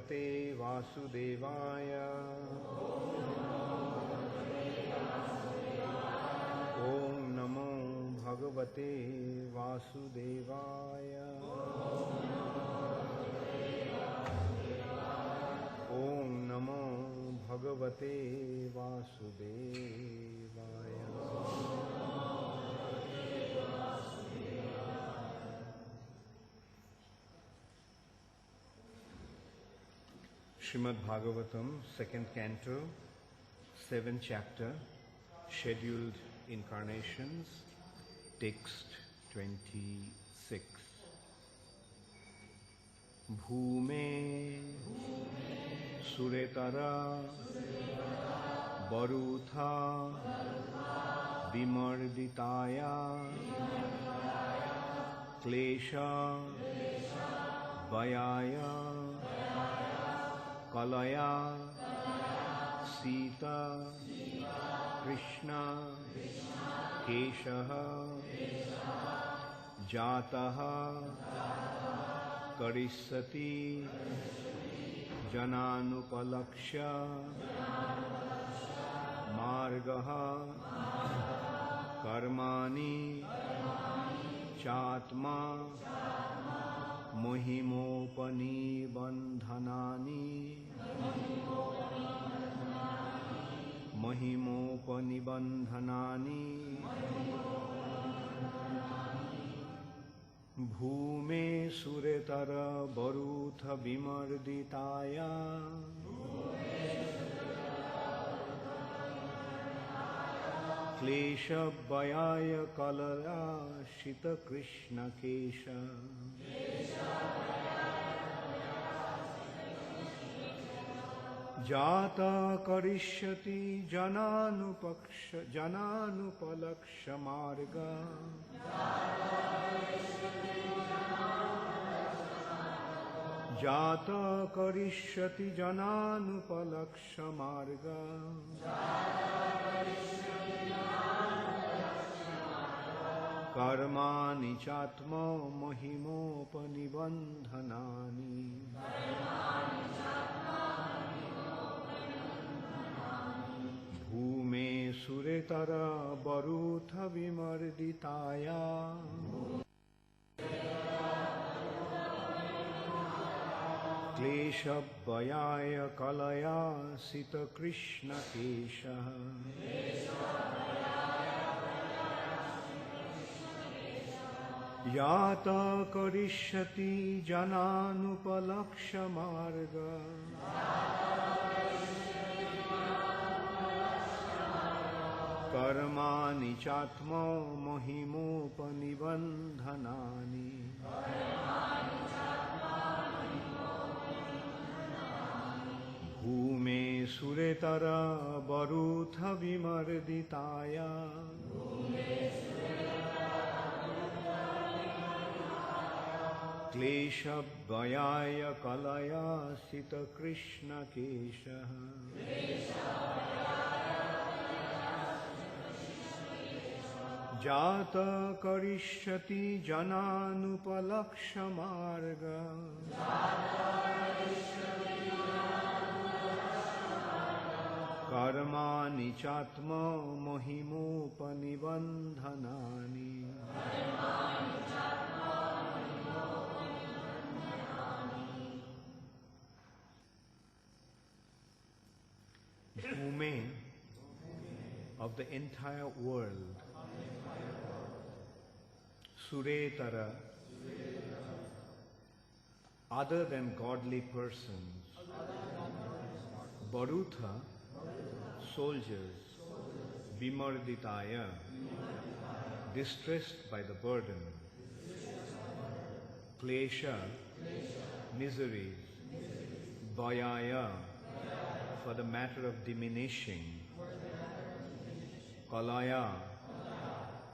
भगवते वासुदेवाय। ओम नमो भगवते वासुदेवाय। ओम नमो भगवते वासुदेवाय। Srimad Bhagavatam, 2nd Canto, 7th Chapter, Scheduled Incarnations, Text 26. Bhume Suretara Barutha Vimarditaya Klesha Vayaya Kalaya Sita Krishna Keshaha Jataha Karissati Jananupalaksha Margaha Karmani Chatma Mohimopani Bandhanani Mohimopani Bandhanani Bhume Suretara Barutha Vimarditaya Klesha Vayaya Kalaya Shita Krishna Kesha Jata Karishyati Jananupalaksha Marga Jata Karishyati Jananupalaksha Marga Karmani Chatma Mohimopanibandhanani Bhume Suretara Barutha Vimarditaya Klesha Vayaya Kalaya Sita Krishna Kesha Yata Karishyati Jananupalaksha Marga Karmani Chatma Mohimopanibandhanani Bhume Suretara Barutha Vimarditaya Klesha Vayaya Kalaya Sita Krishna Kesha Jata Karishyati Jananupalaksha Marga Karmani Chatma Mohimopanibandhanani Bhume of the entire world Suretara other than godly persons Barutha soldiers Vimarditaya distressed by the burden Klesha miseries Vayaya for the matter of diminishing Kalaya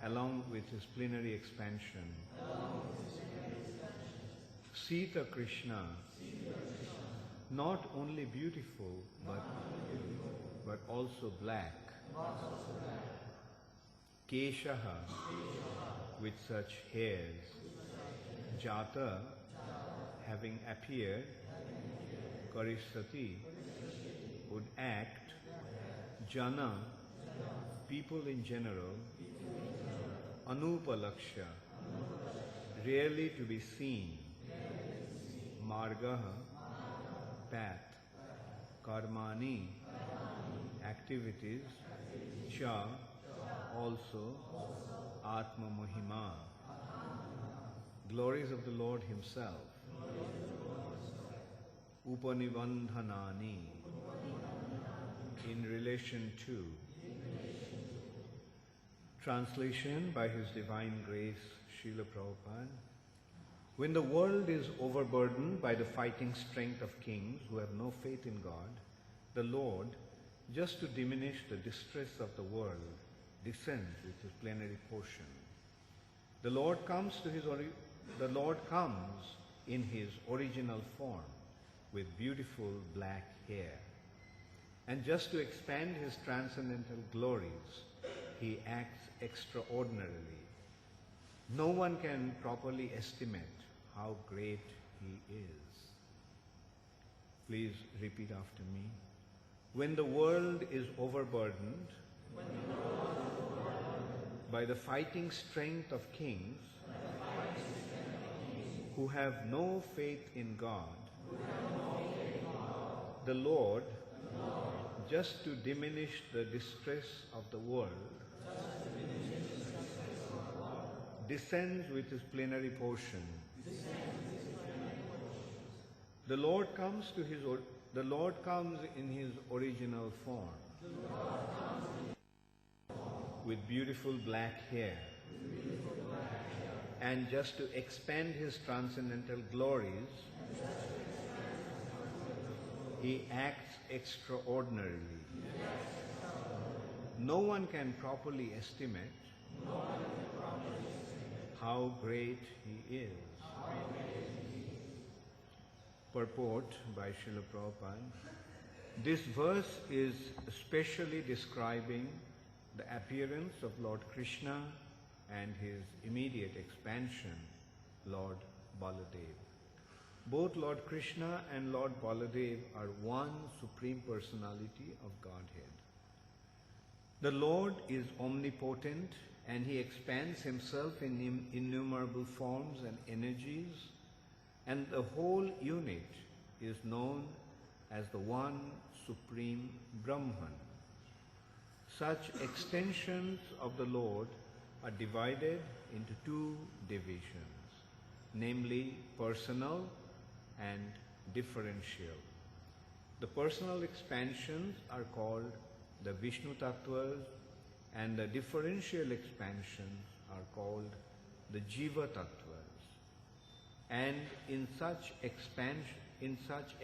along with his plenary expansion Sita Krishna not only beautiful but also black Keshaha with such hairs Jata having appeared Karisati would act, Jana, people in general, Anupalaksha, rarely to be seen, Margaha, path, Karmani, activities, Cha, also, Atma Mahima, glories of the Lord Himself, Upanivandhanani, in relation to. Translation by His Divine Grace, Srila Prabhupada. When the world is overburdened by the fighting strength of kings who have no faith in God, the Lord, just to diminish the distress of the world, descends with His plenary portion. The Lord comes in His original form with beautiful black hair. And just to expand His transcendental glories, He acts extraordinarily. No one can properly estimate how great He is. Please repeat after me. When the world is overburdened by the fighting strength of kings who have no faith in God, the Lord, just to diminish the distress of the world, descends with His plenary portion. The Lord comes in His original form with beautiful black hair. And just to expand His transcendental glories, He acts extraordinarily. No one can properly estimate how great He is. Purport by Srila Prabhupada. This verse is especially describing the appearance of Lord Krishna and His immediate expansion, Lord Baladev. Both Lord Krishna and Lord Baladev are one Supreme Personality of Godhead. The Lord is omnipotent and He expands Himself in innumerable forms and energies, and the whole unit is known as the one Supreme Brahman. Such extensions of the Lord are divided into two divisions, namely personal and differential. The personal expansions are called the Vishnu Tattvas, and the differential expansions are called the Jiva Tattvas. And in such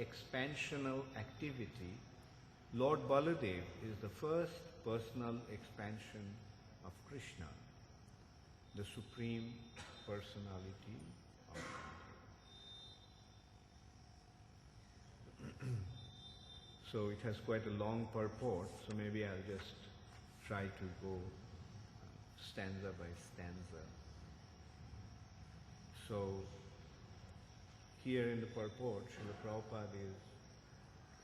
expansional activity, Lord Baladev is the first personal expansion of Krishna, the Supreme Personality of Godhead. So it has quite a long purport, so maybe I'll just try to go stanza by stanza. So here in the purport, Srila Prabhupada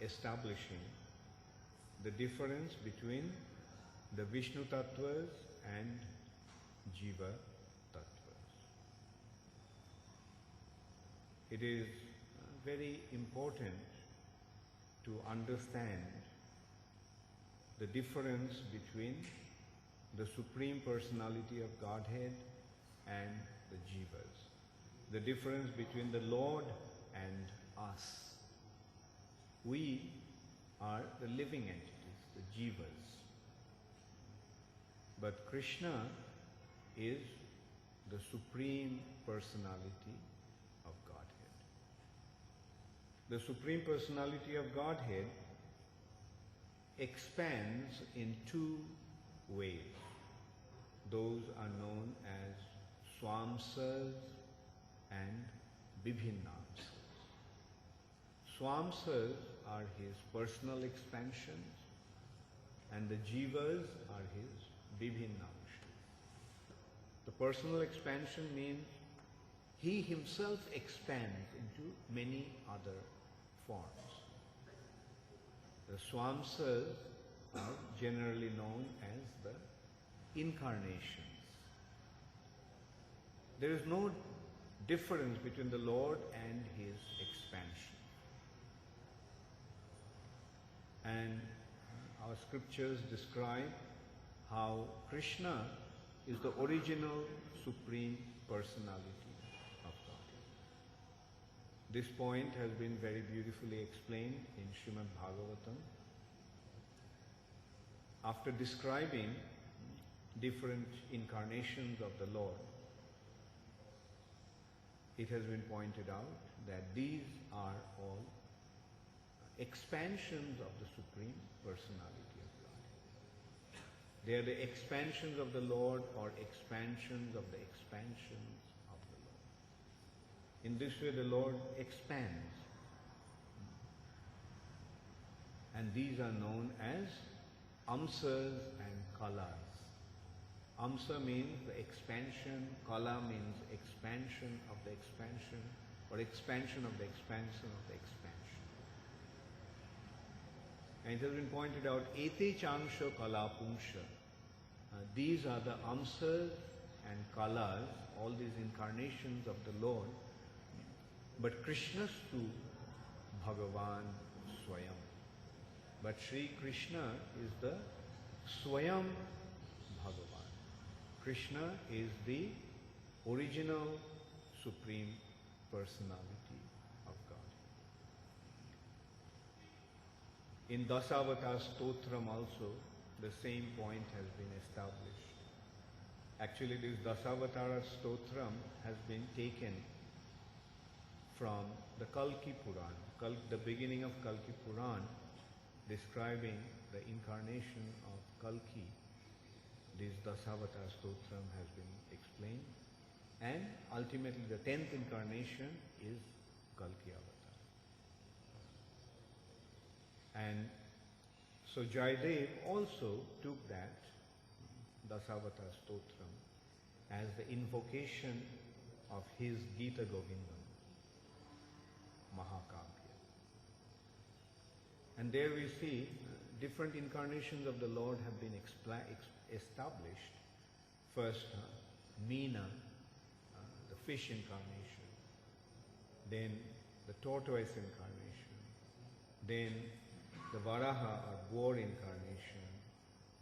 is establishing the difference between the Vishnu Tattvas and Jiva Tattvas. It is very important to understand the difference between the Supreme Personality of Godhead and the Jivas. The difference between the Lord and us. We are the living entities, the Jivas. But Krishna is the Supreme Personality of Godhead. The Supreme Personality of Godhead expands in two ways. Those are known as Swamsas and Vibhinnamsas. Swamsas are His personal expansions, and the Jivas are His Vibhinnamsas. The personal expansion means He Himself expands into many other forms. Swamsas are generally known as the incarnations. There is no difference between the Lord and his expansion. And our scriptures describe how Krishna is the original Supreme Personality of God. This point has been very beautifully explained in Srimad Bhagavatam. After describing different incarnations of the Lord, it has been pointed out that these are all expansions of the Supreme Personality of God. They are the expansions of the Lord or expansions of the expansions of the Lord. In this way the Lord expands. And these are known as amsas and kalas. Amsa means the expansion, kala means expansion of the expansion, or expansion of the expansion of the expansion. And it has been pointed out, ete changsha kala pungsha. These are the amsas and kalas, all these incarnations of the Lord. But Krishnastu Bhagavan Swayam. But Sri Krishna is the Swayam Bhagavan. Krishna is the original Supreme Personality of God. In Dasavatar Stotram also, the same point has been established. Actually, this Dasavatara Stotram has been taken from the Kalki Puran, the beginning of Kalki Puran, describing the incarnation of Kalki. This Dasavatar Stotram has been explained, and ultimately the 10th incarnation is Kalki Avatar. And so Jayadev also took that Dasavatar Stotram as the invocation of his Gita Govindam, Mahakavya. And there we see different incarnations of the Lord have been established. First, Meena, the fish incarnation, then the tortoise incarnation, then the Varaha or boar incarnation,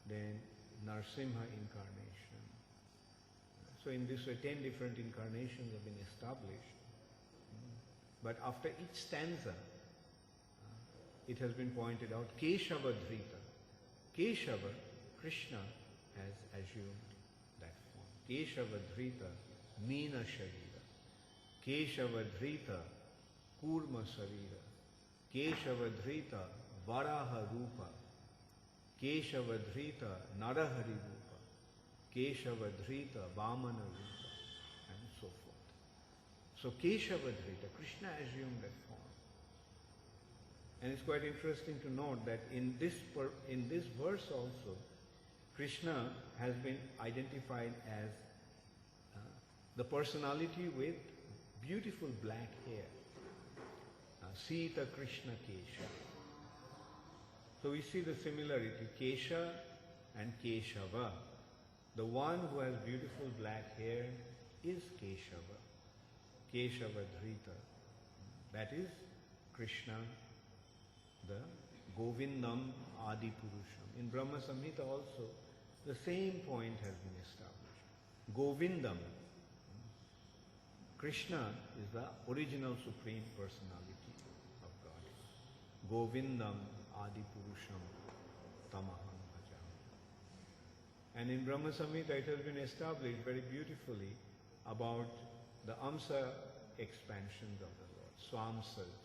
then Narsimha incarnation. So in this way 10 different incarnations have been established. But after each stanza, it has been pointed out, Keshava Dhrita. Keshava, Krishna has assumed that form. Keshava Dhrita, Meena Sharira. Keshava Dhrita, Kurma Sarira. Keshava Dhrita, Varaha Rupa. Keshava Dhrita, Narahari Rupa. Keshava Dhrita, Vamana Rupa, and so forth. So Keshava Dhrita, Krishna assumed that form. And it's quite interesting to note that in this verse also, Krishna has been identified as the personality with beautiful black hair. Sita Krishna Kesha. So we see the similarity, Kesha and Keshava. The one who has beautiful black hair is Keshava. Keshava Dhrita. That is Krishna, the Govindam Adi Purusham. In Brahma Samhita also, the same point has been established. Govindam, Krishna is the original Supreme Personality of God. Govindam Adi Purusham Tamaham Bhajam. And in Brahma Samhita it has been established very beautifully about the Amsa expansions of the Lord, Swamsas.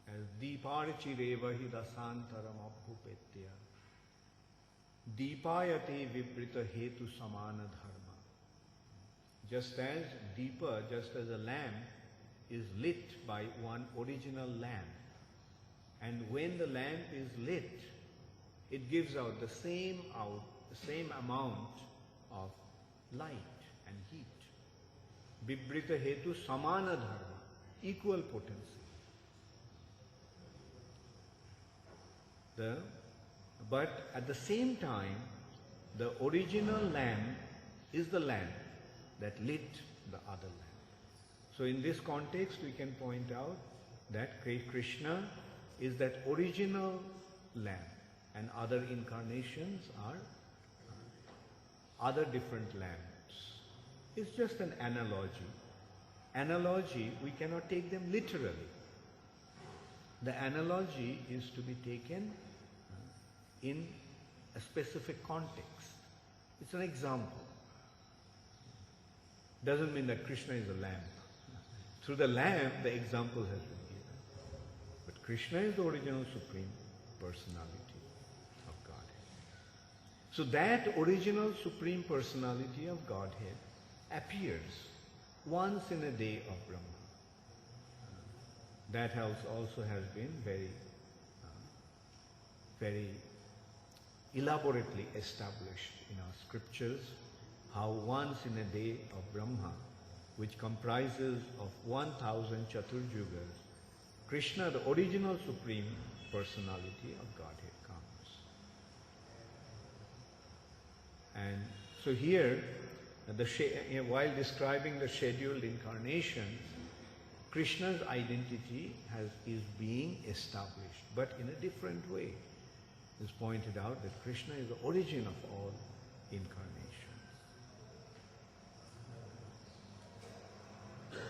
As Deeparchireva hi dasantaram abhupetya. Deepayate viprita hetu samana dharma. Just as Deepa, just as a lamp is lit by one original lamp, and when the lamp is lit, it gives out the same amount of light and heat. Vibrita hetu samana dharma, equal potency. But at the same time, the original lamp is the lamp that lit the other lamp. So in this context, we can point out that Krishna is that original lamp, and other incarnations are other different lamps. It's just an analogy. Analogy, we cannot take them literally. The analogy is to be taken in a specific context. It's an example. Doesn't mean that Krishna is a lamp. Through the lamp, the example has been given. But Krishna is the original Supreme Personality of Godhead. So that original Supreme Personality of Godhead appears once in a day of Brahma. That also has been very elaborately established in our scriptures, how once in a day of Brahma, which comprises of 1000 Chaturjugas, Krishna, the original Supreme Personality of Godhead, comes. And so here, while describing the scheduled incarnations, Krishna's identity is being established, but in a different way. It is pointed out that Krishna is the origin of all incarnations.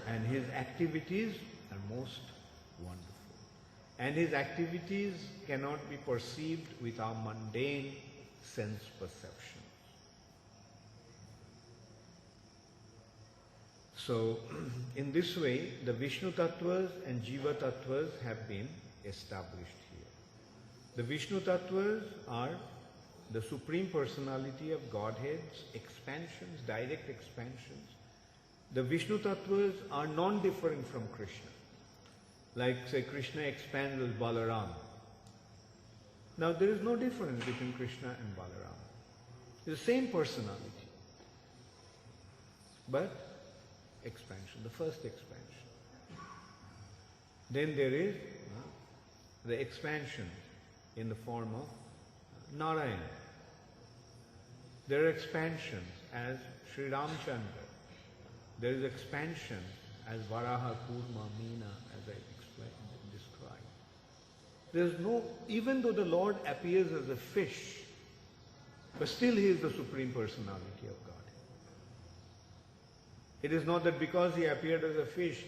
And his activities are most wonderful. And his activities cannot be perceived with our mundane sense perception. So, in this way, the Vishnu Tattvas and Jiva Tattvas have been established here. The Vishnu Tattvas are the Supreme Personality of Godhead's expansions, direct expansions. The Vishnu Tattvas are non-differing from Krishna. Like, say, Krishna expands as Balaram. Now, there is no difference between Krishna and Balaram. It's the same personality. But expansion, the first expansion. Then there is the expansion in the form of Narayan. There are expansions as Sri Ramchandra. There is expansion as Varaha, Kurma, Meena, as I described. There's no, even though the Lord appears as a fish, but still he is the Supreme Personality of God. It is not that because he appeared as a fish,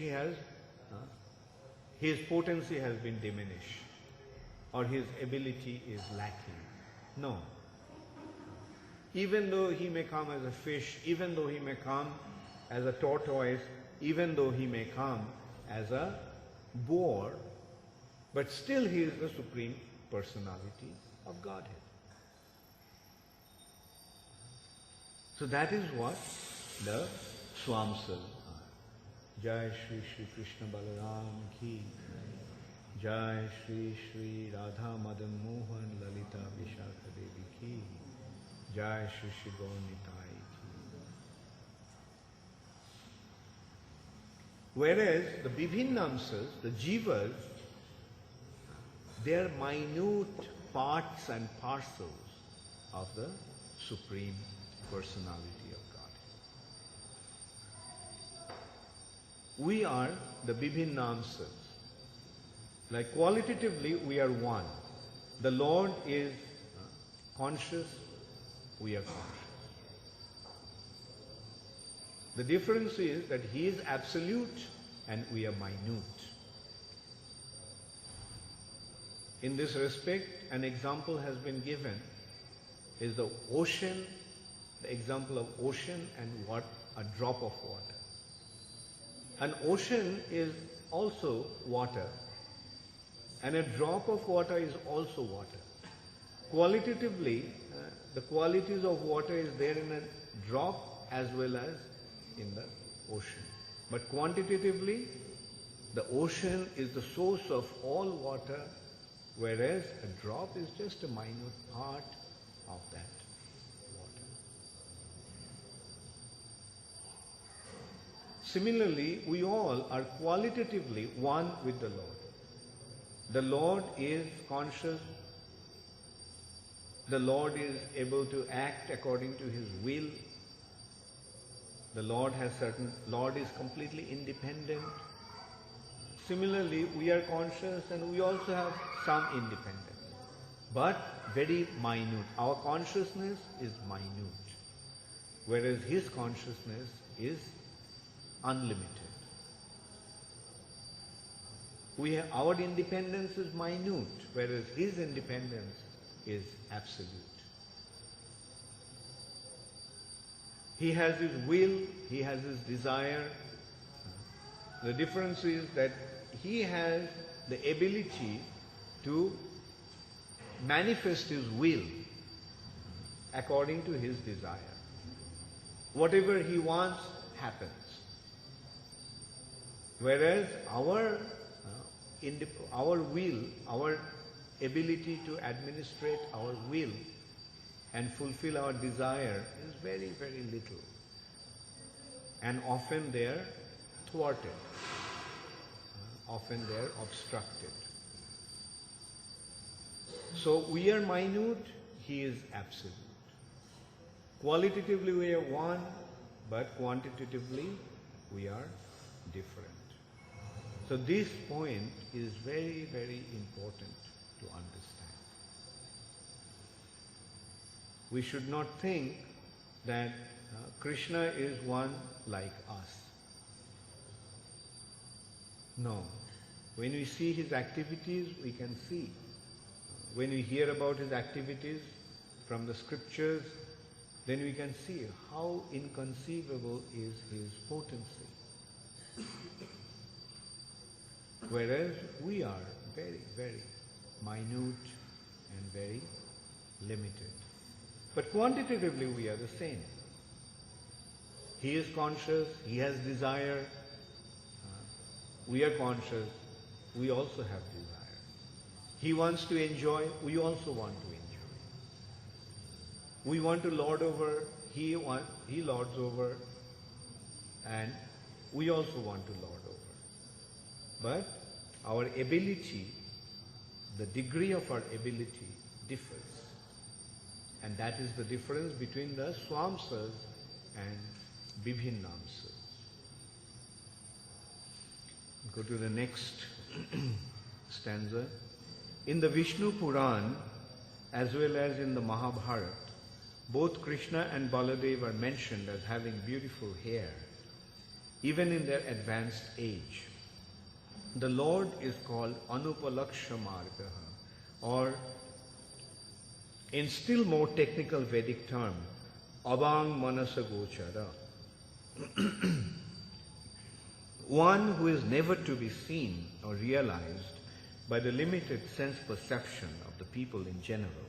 his potency has been diminished or his ability is lacking. No. Even though he may come as a fish, even though he may come as a tortoise, even though he may come as a boar, but still he is the Supreme Personality of Godhead. So that is what the Swamsal are. Jai Shri Shri Krishna Balaram Ki, Jai Shri Shri Radha Madan Mohan Lalita Vishakha Devi Ki, Jai Shri Shri Gaur Nitai Ki. Whereas the Vibhinnamsas, the Jivas, they are minute parts and parcels of the Supreme Personality of God. We are the Vibhinnamsas. Like qualitatively, we are one. The Lord is conscious, we are conscious. The difference is that He is absolute and we are minute. In this respect, an example has been given, is the ocean, the example of ocean and what? A drop of water. An ocean is also water, and a drop of water is also water. Qualitatively, the qualities of water is there in a drop as well as in the ocean. But quantitatively, the ocean is the source of all water, whereas a drop is just a minute part of that water. Similarly, we all are qualitatively one with the Lord. The Lord is conscious, The Lord is able to act according to His will. The Lord is completely independent. Similarly, we are conscious and we also have some independence, but very minute. Our consciousness is minute, whereas His consciousness is unlimited. Our independence is minute, whereas His independence is absolute. He has His will, He has His desire. The difference is that He has the ability to manifest His will according to His desire. Whatever He wants happens. Whereas our will, our ability to administrate our will and fulfill our desire is very, very little. And often they are thwarted. Often they are obstructed. So we are minute, He is absolute. Qualitatively we are one, but quantitatively we are different. So this point is very, very important to understand. We should not think that Krishna is one like us. No. When we see His activities, we can see. When we hear about His activities from the scriptures, then we can see how inconceivable is His potency. Whereas we are very, very minute and very limited. But quantitatively we are the same. He is conscious, He has desire. We are conscious, we also have desire. He wants to enjoy, we also want to enjoy. We want to lord over, He lords over, and we also want to lord over. But our ability, the degree of our ability differs. And that is the difference between the Swamsas and Bibhinnamsas. Go to the next stanza. In the Vishnu Puran, as well as in the Mahabharata, both Krishna and Baladev are mentioned as having beautiful hair, even in their advanced age. The Lord is called Anupalaksha Margaha, or in still more technical Vedic term, Abang Manasa Gochara. One who is never to be seen or realized by the limited sense perception of the people in general.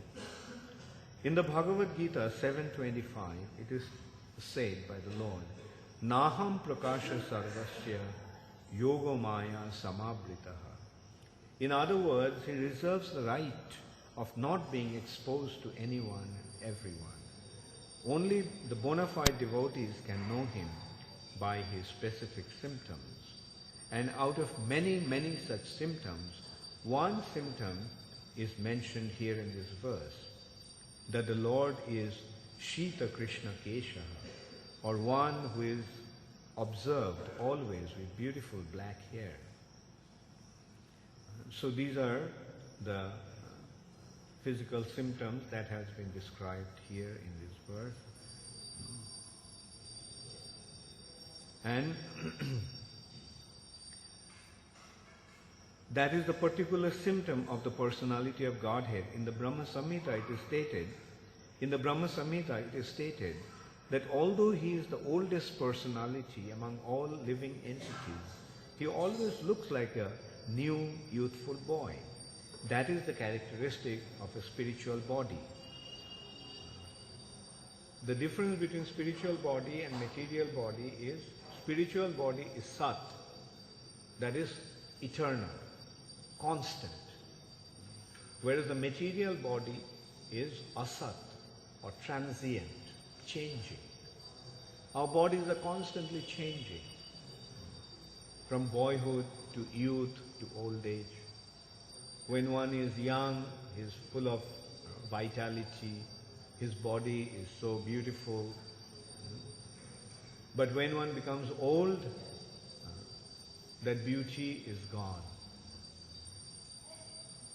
In the Bhagavad Gita 7.25, it is said by the Lord, Naham prakasha sarvasya yoga maya samabritaha. In other words, He reserves the right of not being exposed to anyone and everyone. Only the bona fide devotees can know Him by His specific symptoms. And out of many, many such symptoms, one symptom is mentioned here in this verse, that the Lord is Shita Krishna Kesha, or one who is observed always with beautiful black hair. So these are the physical symptoms that has been described here in this verse. And that is the particular symptom of the personality of Godhead. In the Brahma Samhita it is stated that although He is the oldest personality among all living entities, He always looks like a new youthful boy. That is the characteristic of a spiritual body. The difference between spiritual body and material body is, spiritual body is Sat, that is eternal, constant. Whereas the material body is Asat, or transient, changing. Our bodies are constantly changing, from boyhood to youth to old age. When one is young, he is full of vitality, his body is so beautiful. But when one becomes old, that beauty is gone.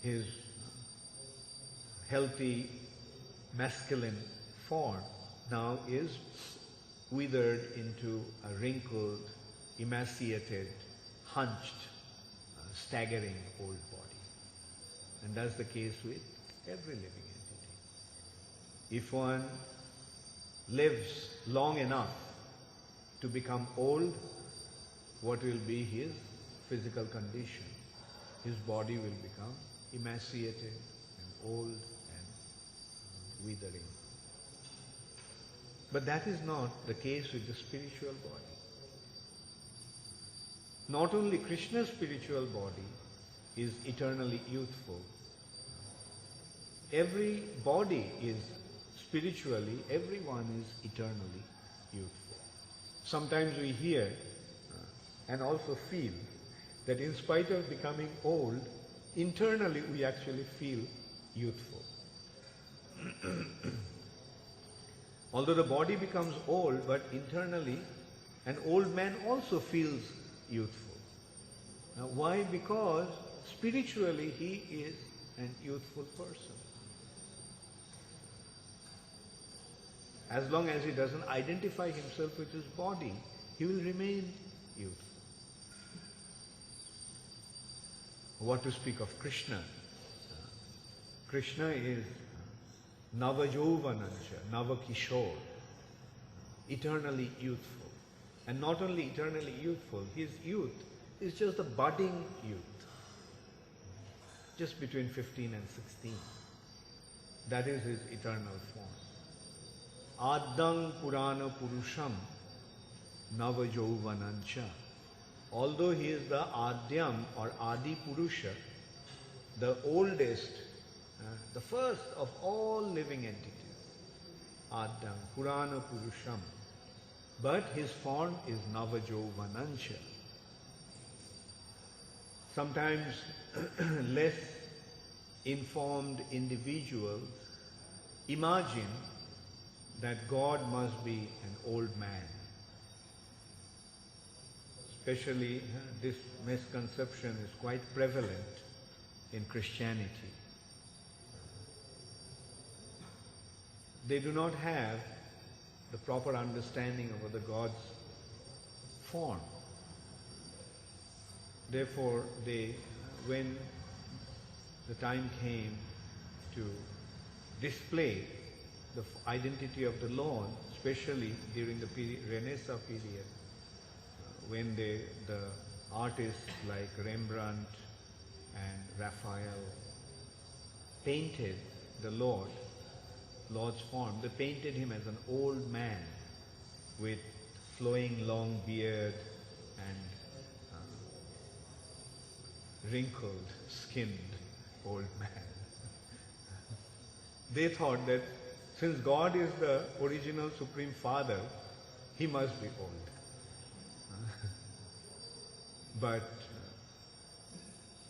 His healthy masculine form now is withered into a wrinkled, emaciated, hunched, staggering old body. And that's the case with every living entity. If one lives long enough to become old, what will be his physical condition? His body will become emaciated and old and withering. But that is not the case with the spiritual body. Not only Krishna's spiritual body is eternally youthful, every body is spiritually, everyone is eternally youthful. Sometimes we hear and also feel that in spite of becoming old, internally we actually feel youthful. Although the body becomes old, but internally an old man also feels youthful. Now why? Because spiritually he is an youthful person. As long as he doesn't identify himself with his body, he will remain youthful. What to speak of Krishna? Krishna is Navajovanancha, Navakishore, eternally youthful. And not only eternally youthful, his youth is just a budding youth, just between 15 and 16. That is his eternal form. Addang Purana Purusham Navajovanancha. Although he is the Adyam or Adi Purusha, the oldest, the first of all living entities, Adyam Purana Purusham, but his form is Navajovanancha. Sometimes less informed individuals imagine that God must be an old man. Especially this misconception is quite prevalent in Christianity. They do not have the proper understanding of the God's form. Therefore, when the time came to display the identity of the Lord, especially during the Renaissance period, when the artists like Rembrandt and Raphael painted the Lord's form, they painted him as an old man with flowing long beard and wrinkled, skinned old man. They thought that since God is the original Supreme Father, he must be old. But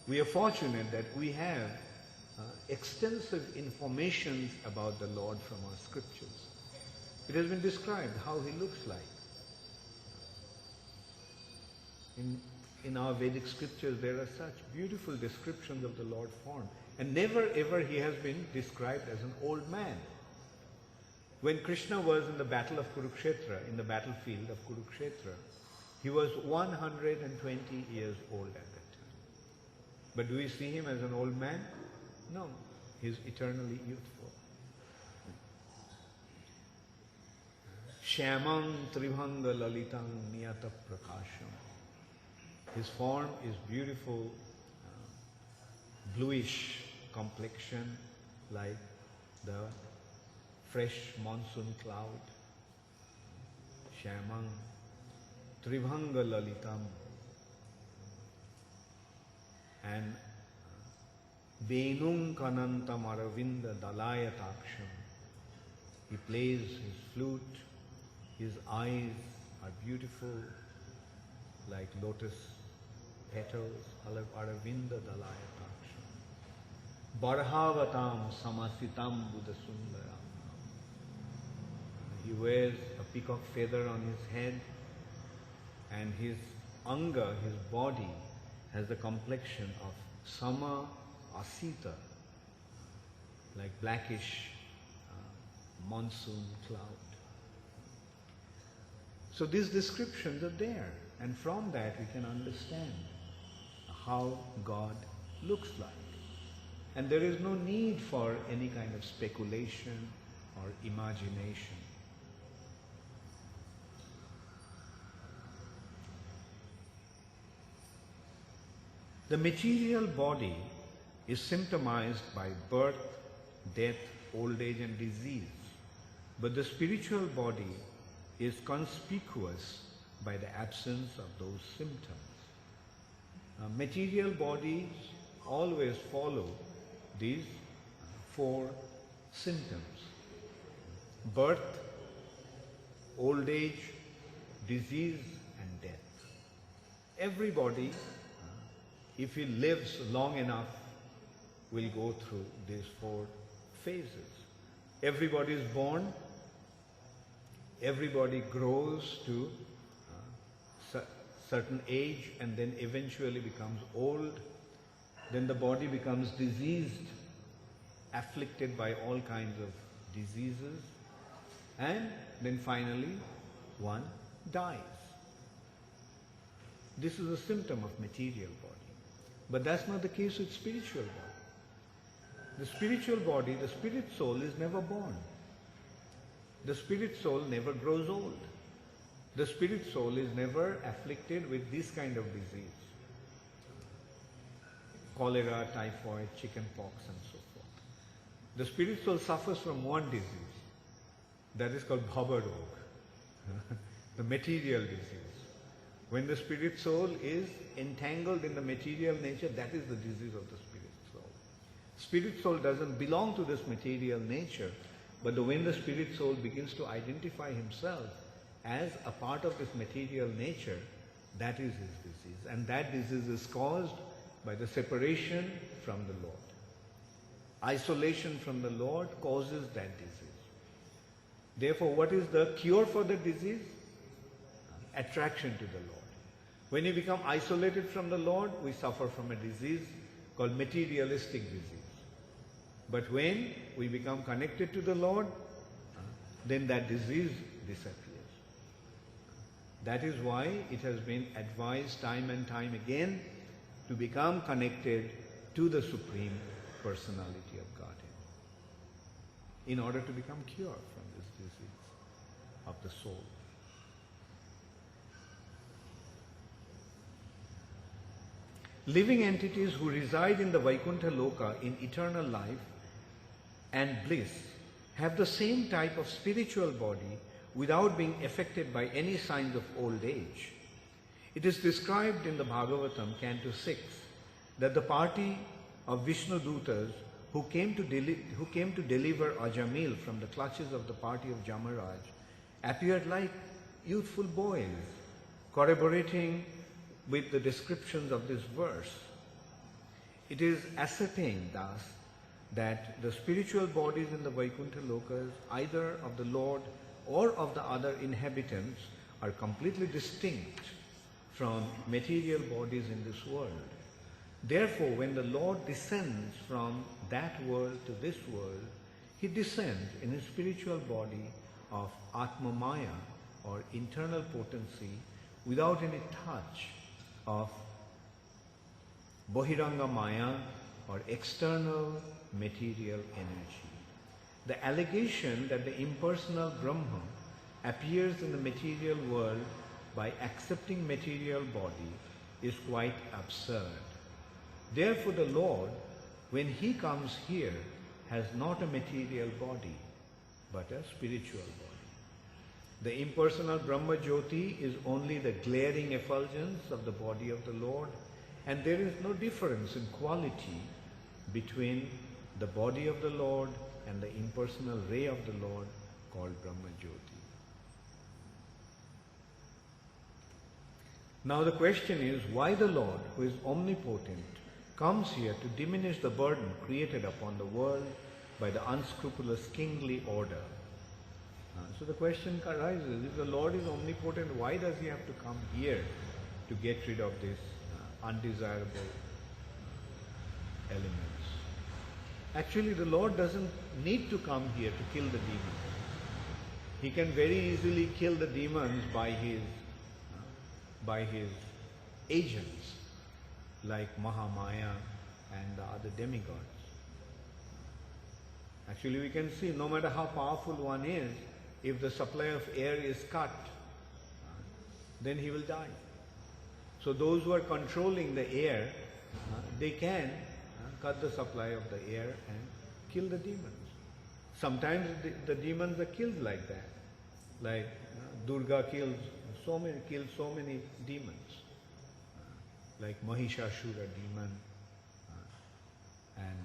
we are fortunate that we have extensive information about the Lord from our scriptures. It has been described how he looks like. In our Vedic scriptures there are such beautiful descriptions of the Lord's form, and never ever he has been described as an old man. When Krishna was in the battle of Kurukshetra, in the battlefield of Kurukshetra, he was 120 years old at that time. But do we see him as an old man? No, he is eternally youthful. Shyamang Tribhanga Lalitang Niyata Prakasham. His form is beautiful, bluish complexion like the fresh monsoon cloud. Shyamang Tribhanga Lalitam. And Venum Kanantam Aravinda Dalayataksham. He plays his flute, his eyes are beautiful like lotus petals, Aravinda Dalayataksham. Barhavatam samasitam buddhasundaram. He wears a peacock feather on his head, and his anga, his body, has the complexion of sama asita, like blackish monsoon cloud. So these descriptions are there, and from that we can understand how God looks like. And there is no need for any kind of speculation or imagination. The material body is symptomized by birth, death, old age and disease, but the spiritual body is conspicuous by the absence of those symptoms. Material bodies always follow these four symptoms: birth, old age, disease and death. Everybody, if he lives long enough, will go through these four phases. Everybody is born, everybody grows to a certain age and then eventually becomes old. Then the body becomes diseased, afflicted by all kinds of diseases, and then finally one dies. This is a symptom of material body. But that's not the case with spiritual body. The spiritual body, the spirit soul is never born. The spirit soul never grows old. The spirit soul is never afflicted with this kind of disease: cholera, typhoid, chicken pox and so forth. The spirit soul suffers from one disease, that is called bhava rog, the material disease. When the spirit soul is entangled in the material nature, that is the disease of the spirit soul. Spirit soul doesn't belong to this material nature, but when the spirit soul begins to identify himself as a part of this material nature, that is his disease. And that disease is caused by the separation from the Lord. Isolation from the Lord causes that disease. Therefore, what is the cure for the disease? Attraction to the Lord. When you become isolated from the Lord, we suffer from a disease called materialistic disease. But when we become connected to the Lord, then that disease disappears. That is why it has been advised time and time again to become connected to the Supreme Personality of Godhead in order to become cured from this disease of the soul. Living entities who reside in the Vaikuntha Loka in eternal life and bliss have the same type of spiritual body without being affected by any signs of old age. It is described in the Bhagavatam, Canto 6, that the party of Vishnu Dutas who came to deliver Ajamil from the clutches of the party of Jamaraj appeared like youthful boys, corroborating with the descriptions of this verse. It is ascertained thus that the spiritual bodies in the Vaikuntha Lokas, either of the Lord or of the other inhabitants, are completely distinct from material bodies in this world. Therefore, when the Lord descends from that world to this world, he descends in his spiritual body of Atma Maya, or internal potency, without any touch of Bahiranga Maya, or external material energy. The allegation that the impersonal Brahma appears in the material world by accepting material body is quite absurd. Therefore, the Lord, when he comes here, has not a material body, but a spiritual body. The impersonal Brahma Jyoti is only the glaring effulgence of the body of the Lord, and there is no difference in quality between the body of the Lord and the impersonal ray of the Lord called Brahma Jyoti. Now the question is, why the Lord, who is omnipotent, comes here to diminish the burden created upon the world by the unscrupulous kingly order. So the question arises, if the Lord is omnipotent, why does he have to come here to get rid of these undesirable elements? Actually, the Lord doesn't need to come here to kill the demons. He can very easily kill the demons by his agents, like Mahamaya and the other demigods. Actually, we can see no matter how powerful one is, if the supply of air is cut, then he will die. So those who are controlling the air, they can cut the supply of the air and kill the demons. Sometimes the demons are killed like that. Like Durga killed so many demons. Like Mahishasura demon. And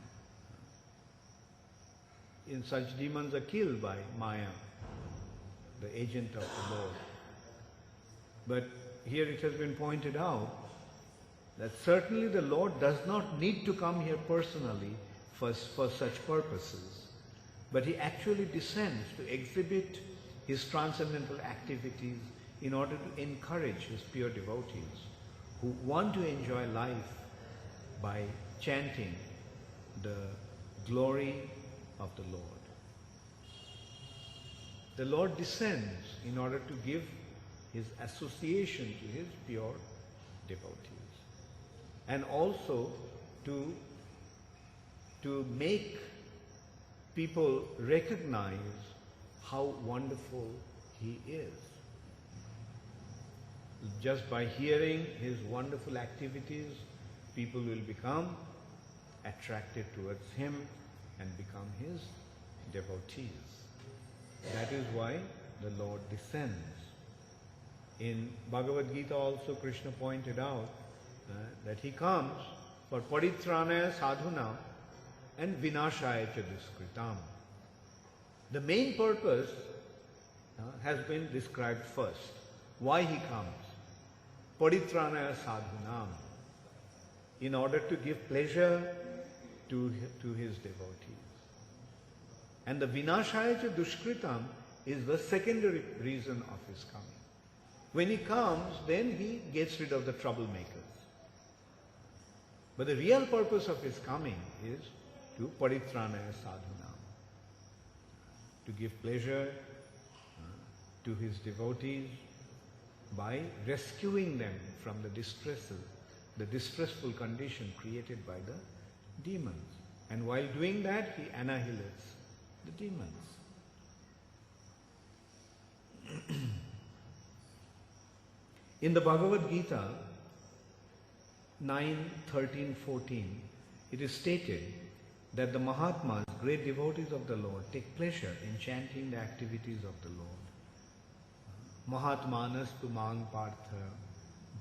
in such demons are killed by Maya, the agent of the Lord. But here it has been pointed out that certainly the Lord does not need to come here personally for such purposes, but he actually descends to exhibit his transcendental activities in order to encourage his pure devotees who want to enjoy life by chanting the glory of the Lord. The Lord descends in order to give his association to his pure devotees, and also to make people recognize how wonderful he is. Just by hearing his wonderful activities, people will become attracted towards him and become his devotees. That is why the Lord descends. In Bhagavad Gita also Krishna pointed out that he comes for paritranaya sadhunam and vinashaya cha duskritam. The main purpose has been described first. Why he comes? Paritranaya sadhunam, in order to give pleasure to his devotees. And the vinashaya cha duskritam is the secondary reason of his coming. When he comes, then he gets rid of the troublemakers. But the real purpose of his coming is to paritranaya sadhunam, to give pleasure to his devotees by rescuing them from the distressful condition created by the demons. And while doing that, he annihilates the demons. In the Bhagavad Gita 9:13-14, it is stated that the Mahatmas, great devotees of the Lord, take pleasure in chanting the activities of the Lord. Mahatmanas tu mang partha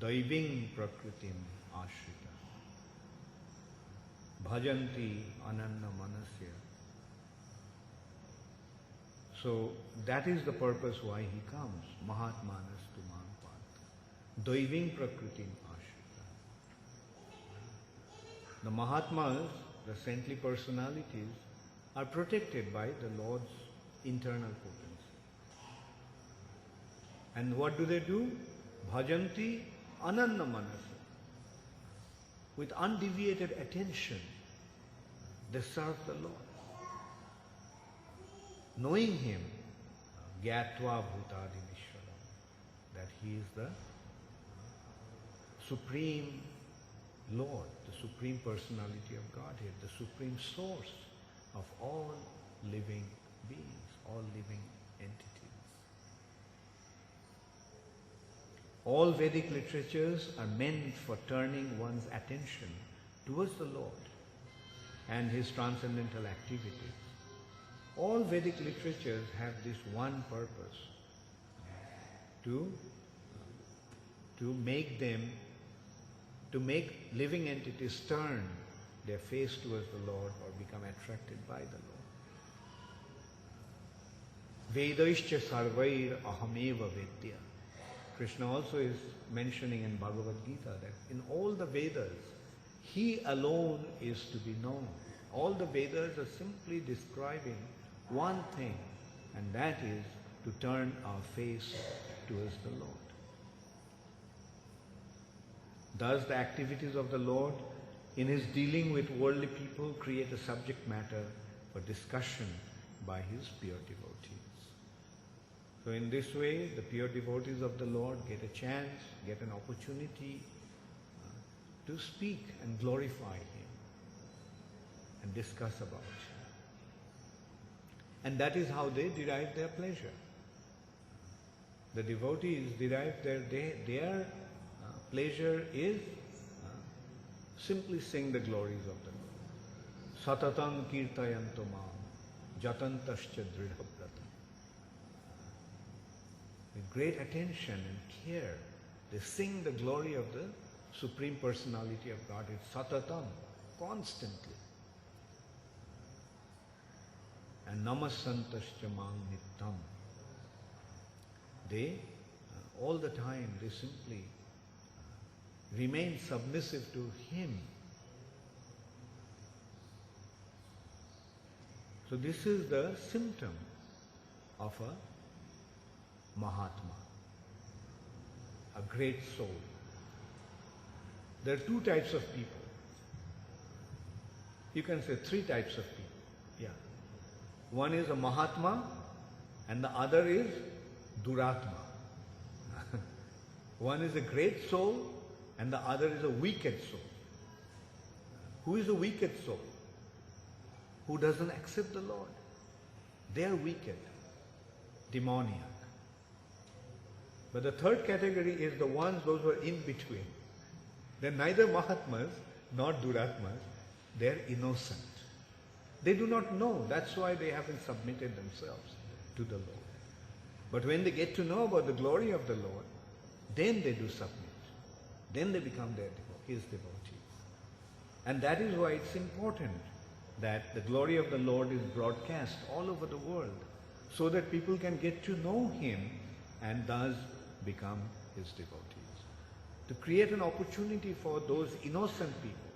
daiving prakritim ashrita bhajanti ananna manasya. So that is the purpose why he comes. Mahatmanas tu mang partha daiving prakritim ashrita. The Mahatmas, the saintly personalities, are protected by the Lord's internal potency. And what do? Bhajanti ananna manasa. With undeviated attention, they serve the Lord. Knowing him, gyatva bhutadi vishwaram, that he is the supreme Lord, the supreme personality of Godhead, the supreme source of all living beings, all living entities. All Vedic literatures are meant for turning one's attention towards the Lord and his transcendental activities. All Vedic literatures have this one purpose, to make living entities turn their face towards the Lord or become attracted by the Lord. Vedaischa sarvair ahameva vedya. Krishna also is mentioning in Bhagavad Gita that in all the Vedas He alone is to be known. All the Vedas are simply describing one thing, and that is to turn our face towards the Lord. Thus the activities of the Lord in his dealing with worldly people create a subject matter for discussion by his pure devotees. So in this way, the pure devotees of the Lord get a chance, get an opportunity to speak and glorify him and discuss about him. And that is how they derive their pleasure. The devotees derive their pleasure is simply sing the glories of the Lord. Satatam kirtayanto mam jatantascha dridhabrata. With great attention and care, they sing the glory of the Supreme Personality of God. It's satatam, constantly. And namasantascha mang nittam. They, all the time, they simply remain submissive to him. So this is the symptom of a Mahatma, a great soul. There are two types of people. You can say three types of people. Yeah. One is a Mahatma and the other is Duratma. One is a great soul and the other is a wicked soul. Who is a wicked soul? Who doesn't accept the Lord. They are wicked, demoniac. But the third category is the ones, those who are in between. They're neither Mahatmas nor Duratmas. They're innocent. They do not know. That's why they haven't submitted themselves to the Lord. But when they get to know about the glory of the Lord, then they do submit. Then they become his devotees. And that is why it's important that the glory of the Lord is broadcast all over the world so that people can get to know him and thus become his devotees. To create an opportunity for those innocent people.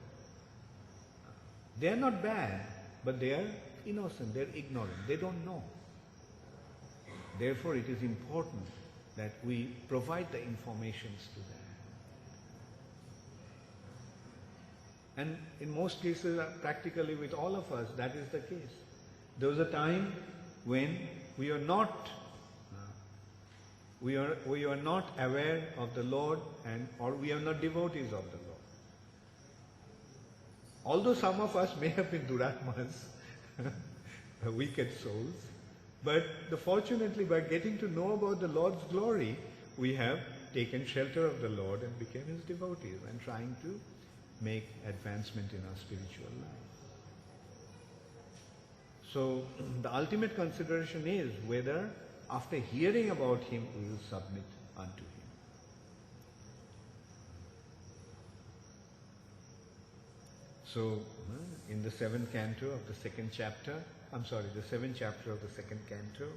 They are not bad, but they are innocent, they are ignorant, they don't know. Therefore, it is important that we provide the informations to them. And in most cases, practically with all of us, that is the case. There was a time when we are not aware of the Lord or we are not devotees of the Lord. Although some of us may have been Duratmas, wicked souls, but fortunately by getting to know about the Lord's glory, we have taken shelter of the Lord and became his devotees and trying to make advancement in our spiritual life. So the ultimate consideration is whether after hearing about him we will submit unto him. So in the seventh canto of the second chapter, the seventh chapter of the second canto,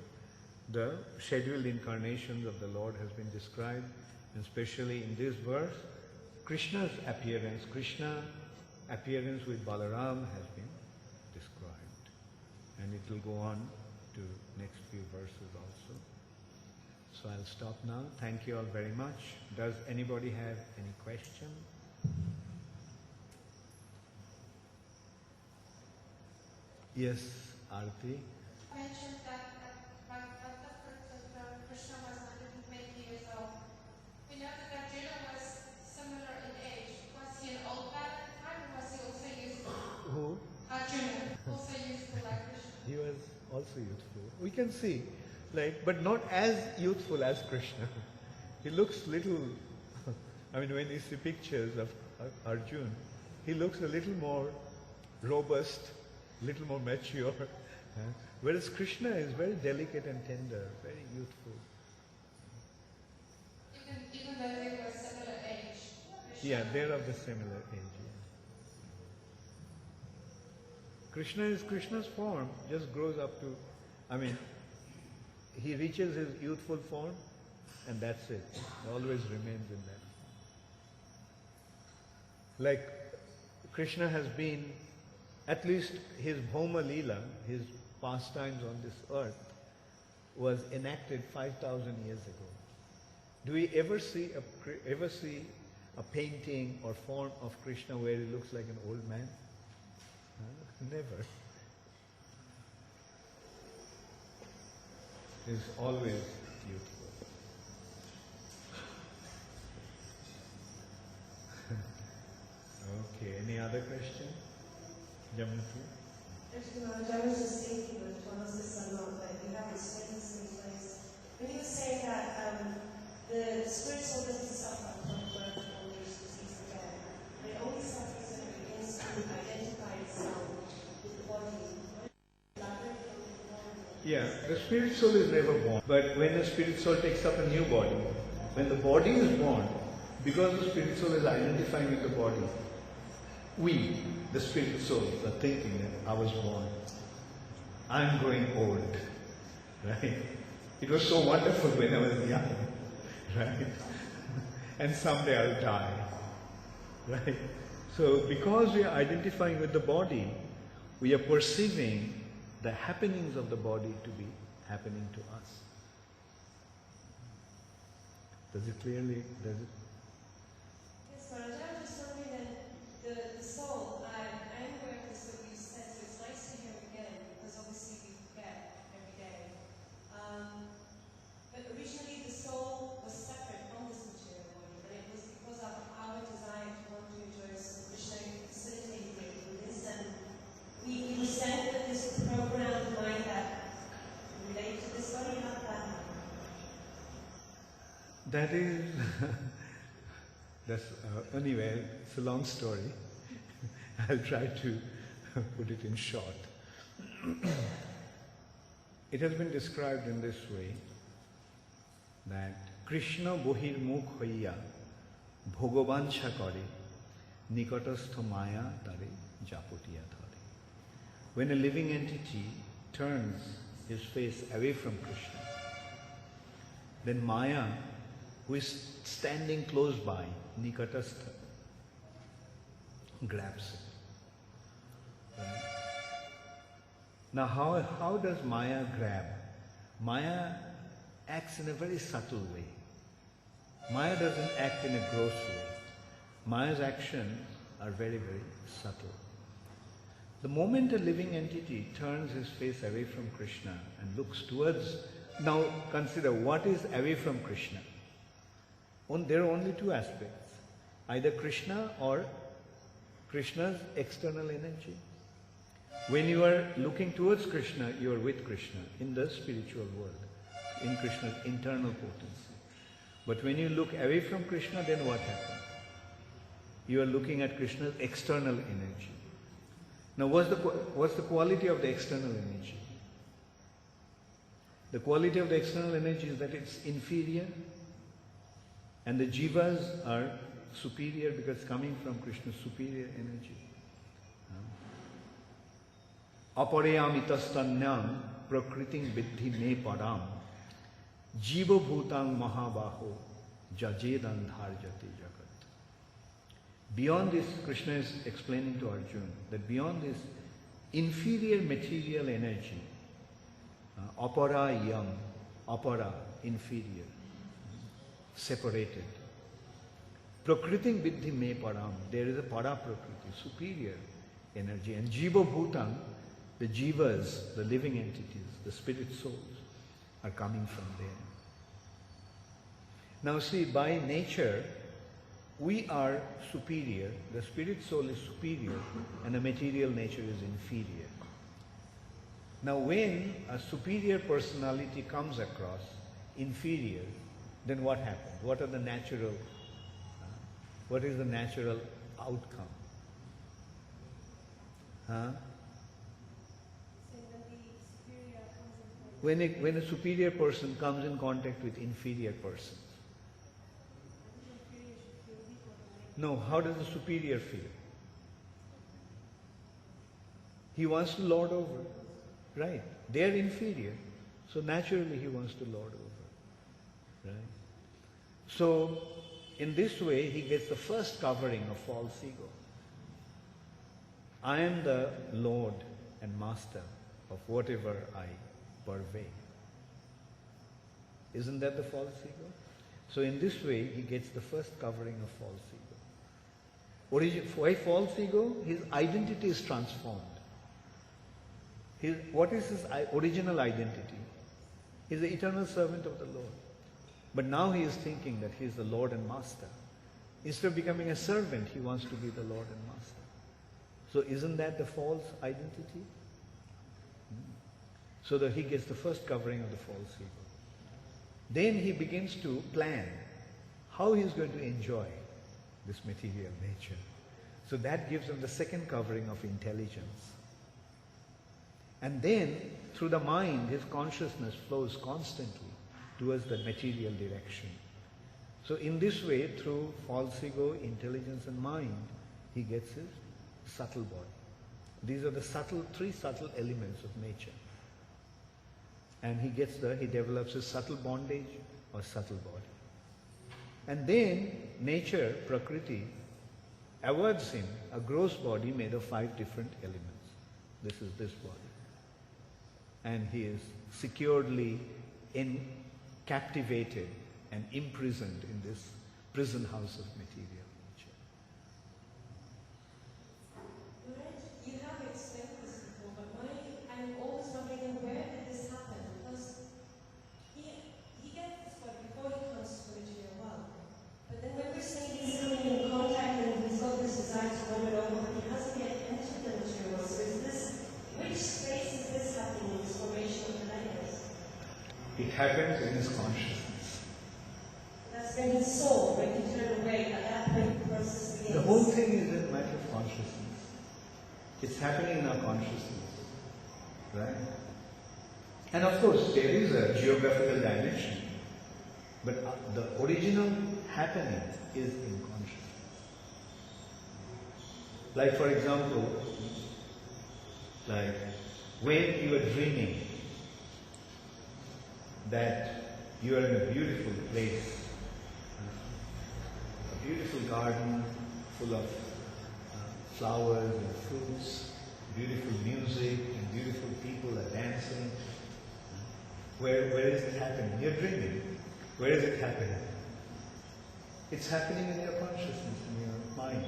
the scheduled incarnations of the Lord has been described, and especially in this verse, Krishna's appearance with Balaram has been described. And it will go on to next few verses also. So I'll stop now. Thank you all very much. Does anybody have any question? Yes, Arti. You mentioned that at the birth of Krishna was 120 years old. We know that Arjuna was similar in age. Was he an old man at the time, or was he also youthful? Who? Arjuna, also youthful like Krishna. He was also youthful. We can see, but not as youthful as Krishna. He looks little, when you see pictures of Arjuna, he looks a little more robust, little more mature, whereas Krishna is very delicate and tender, very youthful. Even though they were similar age. Yeah, they're of the similar age. Yeah. Krishna's form just grows up to, he reaches his youthful form and that's it. He always remains in that. Krishna has been, at least his Bhoma Leela, his pastimes on this earth, was enacted 5,000 years ago. Do we ever see a painting or form of Krishna where he looks like an old man? Never. He's always youthful. Okay, any other question? Jamati? Actually, I was just thinking with Thomas Salon that you have explained this in place. When you say that the spiritual doesn't suffer from birth, old age, disease, and death, it only suffers when it begins to identify itself with the body. Yeah, the spirit soul is never born. But when the spirit soul takes up a new body, when the body is born, because the spirit soul is identifying with the body, we, the spirit soul, are thinking that I was born. I'm growing old. Right? It was so wonderful when I was young. Right? And someday I'll die. Right? So because we are identifying with the body, we are perceiving the happenings of the body to be happening to us. Does it clearly, does it? Yes, Maharaj, I was just wondering that the soul, I'm aware of this what you said, so it's nice to hear again, because obviously we forget every day. But originally the soul was separate from this material body, but it was because of our desire to want to enjoy some Krishna facilitated with this, and we were sent with this programmed mind that relate to this body, not that. That is, that's, anyway, it's a long story. I'll try to put it in short. It has been described in this way that Krishna bohirmukh hoiya bhogobansha kore nikotastha maya tare japotiya dhare. When a living entity turns his face away from Krishna, then Maya, who is standing close by, nikatastha, grabs it. Right? Now how does Maya grab? Maya acts in a very subtle way. Maya doesn't act in a gross way. Maya's actions are very, very subtle. The moment a living entity turns his face away from Krishna and looks towards, now consider what is away from Krishna. There are only two aspects, either Krishna or Krishna's external energy. When you are looking towards Krishna, you are with Krishna in the spiritual world, in Krishna's internal potency. But when you look away from Krishna, then what happens? You are looking at Krishna's external energy. Now what's the quality of the external energy? The quality of the external energy is that it's inferior, and the jivas are superior because it's coming from Krishna's superior energy. Aparayamitasthanyam prakriting viddhi me padam jiva bhutang mahabaho jajedan dharjati jagat. Beyond this, Krishna is explaining to Arjuna that beyond this inferior material energy, apara yam, apara, inferior, separated. Prakriting viddhi me param, there is a para prakriti, superior energy, and jiva bhutang, the jivas, the living entities, the spirit souls, are coming from there. Now see, by nature, we are superior, the spirit soul is superior, and the material nature is inferior. Now when a superior personality comes across inferior, then what happens? What is the natural outcome? When a superior person comes in contact with inferior persons. No, how does the superior feel? He wants to lord over, right? They are inferior, so naturally he wants to lord over, right? So, in this way, he gets the first covering of false ego. I am the Lord and Master of whatever I purvey. Isn't that the false ego? So in this way, he gets the first covering of false ego. Why false ego? His identity is transformed. What is his original identity? He is the eternal servant of the Lord. But now he is thinking that he is the Lord and Master. Instead of becoming a servant, he wants to be the Lord and Master. So isn't that the false identity? So that he gets the first covering of the false ego. Then he begins to plan how he is going to enjoy this material nature. So that gives him the second covering of intelligence. And then, through the mind, his consciousness flows constantly towards the material direction. So in this way, through false ego, intelligence and mind, he gets his subtle body. These are the three subtle elements of nature. And he develops a subtle bondage or subtle body. And then nature, Prakriti, awards him a gross body made of 5 different elements. This is this body. And he is securely captivated and imprisoned in this prison house of material nature. You have explained this before, but I'm always wondering where did this happen? Because he gets this body before he comes to the material world. But then when we're saying he's coming in contact and he's got this desire to run it over, but he hasn't yet entered the material world. So which space is this happening in this formation of the layers? It happens in his consciousness. That's when he saw, when he turned away, at that point the process begins. The whole thing is a matter of consciousness. It's happening in our consciousness. Right? And of course, there is a geographical dimension. But the original happening is in consciousness. Like for example, like when you are dreaming that you are in a beautiful place, a beautiful garden full of flowers and fruits, beautiful music and beautiful people are dancing. Where is it happening? You're dreaming. Where is it happening? It's happening in your consciousness, in your mind.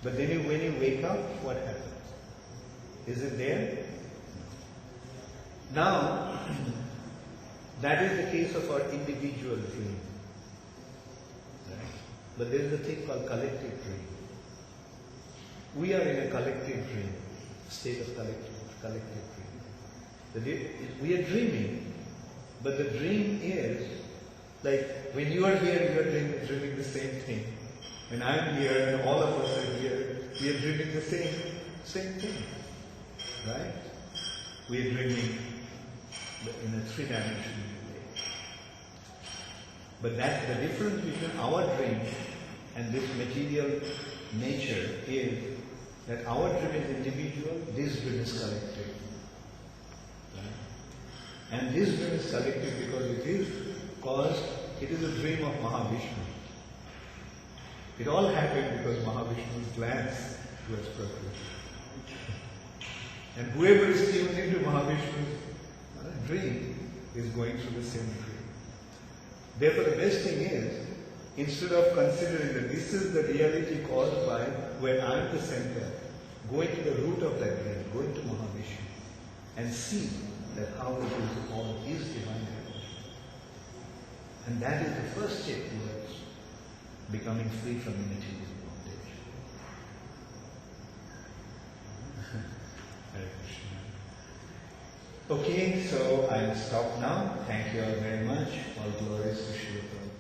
But then when you wake up, what happens? Is it there? Now, that is the case of our individual dream. Right? But there is a thing called collective dream. We are in a collective dream, state of collective dream. We are dreaming, but the dream is, like when you are here, you are dreaming the same thing. When I am here and all of us are here, we are dreaming the same thing. Right? We are dreaming in a 3-dimensional way. But the difference between our dream and this material nature is that our dream is individual, this dream is collective. Right? And this dream is collective because it is a dream of Mahavishnu. It all happened because Mahavishnu's glance towards Prakriti. And whoever is tuned into Mahavishnu's dream is going through the same dream. Therefore, the best thing is, instead of considering that this is the reality caused by where I am the center, go into the root of that dream, go into Mahavishnu, and see that how it is all is divine energy. And that is the first step towards becoming free from material bondage. Hare Krishna. Okay, so I'll stop now. Thank you all very much. All glories to Srila Prabhupada.